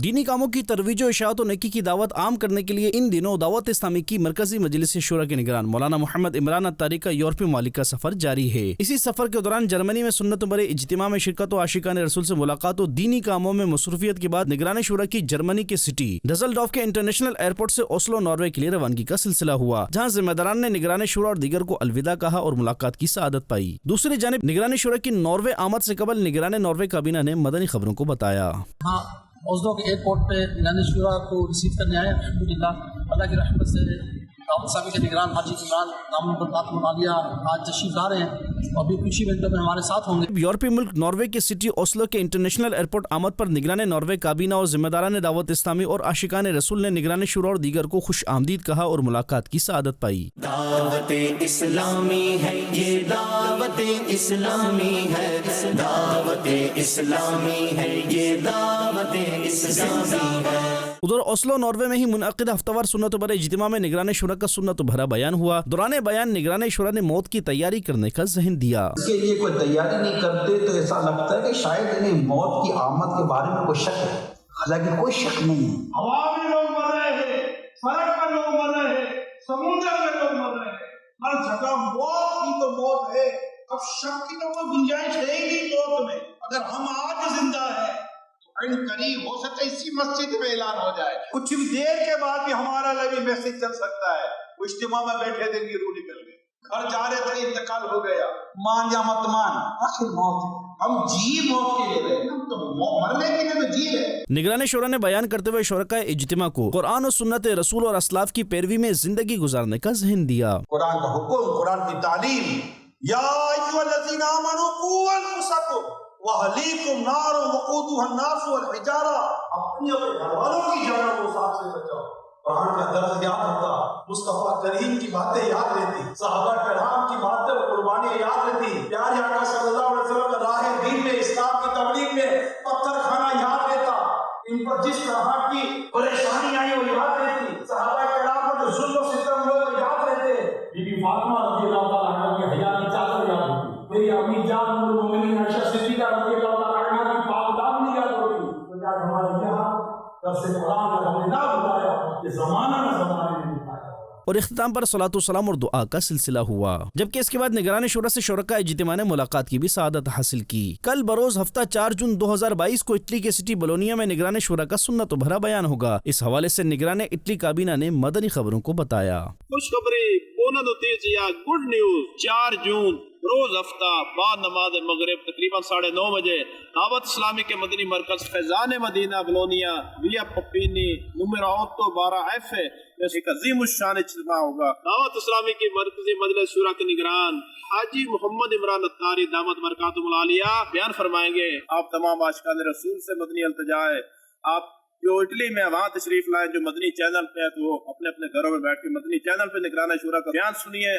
دینی کاموں کی ترویج و اشاعت و نیکی کی دعوت عام کرنے کے لیے ان دنوں دعوت اسلامی کی مرکزی مجلس شورا کے نگران مولانا محمد عمران اتاری کا یورپی ممالک کا سفر جاری ہے۔ اسی سفر کے دوران جرمنی میں سنت برے اجتماع میں شرکت و عاشقان رسول سے ملاقات و دینی کاموں میں مصروفیت کے بعد نگران شورا کی جرمنی کے سٹی ڈزلڈورف کے انٹرنیشنل ایئرپورٹ سے اوسلو ناروے کے لیے روانگی کا سلسلہ ہوا، جہاں ذمہ داران نے نگران شورا اور دیگر کو الوداع کہا اور ملاقات کی سعادت پائی۔ دوسری جانب نگران شورا کی ناروے آمد سے قبل نگران ناروے کابینہ نے مدنی خبروں کو بتایا۔ اوسلو کے ایئرپورٹ پہ نگران شورا کو ریسیو کرنے آئے، الحمدللہ اللہ کی رحمت سے دعوت اسلامی کے نگران حاجی عمران دامن برکاتہ العالیہ آج تشریف لا رہے ہیں اور بھی کچھ ہی منٹوں میں ہمارے ساتھ ہوں گے۔ یورپی ملک ناروے کے سٹی اوسلو کے انٹرنیشنل ایئرپورٹ آمد پر نگران ناروے کابینہ اور ذمہ داران دعوت اسلامی اور عاشقان رسول نے نگران شورا اور دیگر کو خوش آمدید کہا اور ملاقات کی سعادت پائی۔ دعوت اسلامی ہے یہ، دعوت اسلامی ہے، دعوت اسلامی ہے یہ، دعوت اسلامی ہے۔ ادھر اوسلو ناروے میں ہی منعقد ہفتہ وار سنت برے اجتماع میں نگران شورا کا سنت بھرا بیان ہوا۔ دوران بیان نگران شورا نے موت کی تیاری کرنے کا ذہن دیا۔ اس کے لیے کوئی تیاری نہیں کرتے تو ایسا لگتا ہے کہ شاید انہیں موت کی آمد کے بارے میں کوئی شک ہے، حالانکہ کوئی شک نہیں ہے۔ ہوا میں لوگ مر رہے ہیں، سڑک پر لوگ مر رہے ہیں، سمندر میں لوگ مر رہے ہیں، ہر جگہ موت کی تو موت ہے، اب شک کی تو کوئی گنجائش ہے ہی نہیں موت میں۔ اگر ہم آج زندہ ہیں ان قریب ہو سکتا ہے اسی مسجد میں اعلان ہو جائے، کچھ بھی دیر کے بعد بھی ہمارا لبی میسج چل سکتا ہے۔ وہ اجتماع میں بیٹھے تھے کہ روح نکل گئی، گھر جا رہے تھے انتقال ہو گیا، مان یا مت مان آخر موت ہے۔ ہم جی موت کے لیے رہے، ہم تو مرنے کے لیے تو جی رہے۔ نگران شورا نے بیان کرتے ہوئے شرکاء اجتماع کو قرآن و سنت رسول اور اسلاف کی پیروی میں زندگی گزارنے کا ذہن دیا۔ قرآن کا حکم، قرآن کی تعلیم، یا ایھا الذین آمنوا قوا انفسکم وَأَهْلِیکُمْ نَارٌ وَقُودُهَا النَّاسُ وَالْحِجَارَةُ، اپنی اور گھر والوں کی جانوں کو ساتھ سے بچاؤ۔ قرآن کا درس یاد ہوتا، مصطفیٰ کریم کی باتیں یاد رہتی، صحابہ کرام کی باتیں اور قربانیاں یاد رہتی، پیارے آقا صلی اللہ علیہ وسلم کا راہ دین میں، اسلام کی تبلیغ میں پتھر کھانا یاد رہتا، ان پر جس طرح کی پریشانی آئی وہ یاد رہتی، صحابہ کرام پر جو ظلم و ستم ہوئے وہ یاد رہتے۔ بی بی فاطمہ رضی اللہ تعالیٰ عنہ کی حیا کی چادر یاد ہوتی، میری امی جان ام المؤمنین عائشہ صدیقہ رضی اللہ تعالیٰ عنہ کی پاک دامنی یاد ہوتی۔ تو آج ہمارے یہاں درس قرآن کا ہم نے نہ بتایا، یہ زمانہ نہ زمانے میں بتایا۔ اور اختتام پر صلاۃ والسلام اور دعا کا سلسلہ ہوا، جبکہ اس کے بعد نگران شورا سے شرکاء اجتماع نے ملاقات کی بھی سعادت حاصل کی۔ کل بروز ہفتہ 4 جون 2022 کو اٹلی کے سٹی بولونیا میں نگران شورا کا سنت بھرا بیان ہوگا۔ اس حوالے سے نگران اٹلی کابینہ نے مدنی خبروں کو بتایا۔ خوشخبری، بوند و تیز یا گڈ نیوز، 4 جون روز ہفتہ بعد نماز مغرب تقریباً 9:30 بجے دعوت اسلامی کے مدنی مرکز فیضان مدینہ بلونیا ویا پپینی نمبر 812F میں ایک عظیم الشان اجتماع ہوگا۔ دعوت اسلامی کی مرکزی مجلس شورا کے نگران حاجی محمد عمران اتاری دامت برکاتہ العالیہ بیان فرمائیں گے۔ آپ تمام عاشقان رسول سے مدنی التجا ہے، آپ جو اٹلی میں وہاں تشریف لائیں، جو مدنی چینل پہ ہے تو وہ اپنے اپنے گھروں میں بیٹھ کے مدنی چینل پہ نگران شورا کا بیان سنیے۔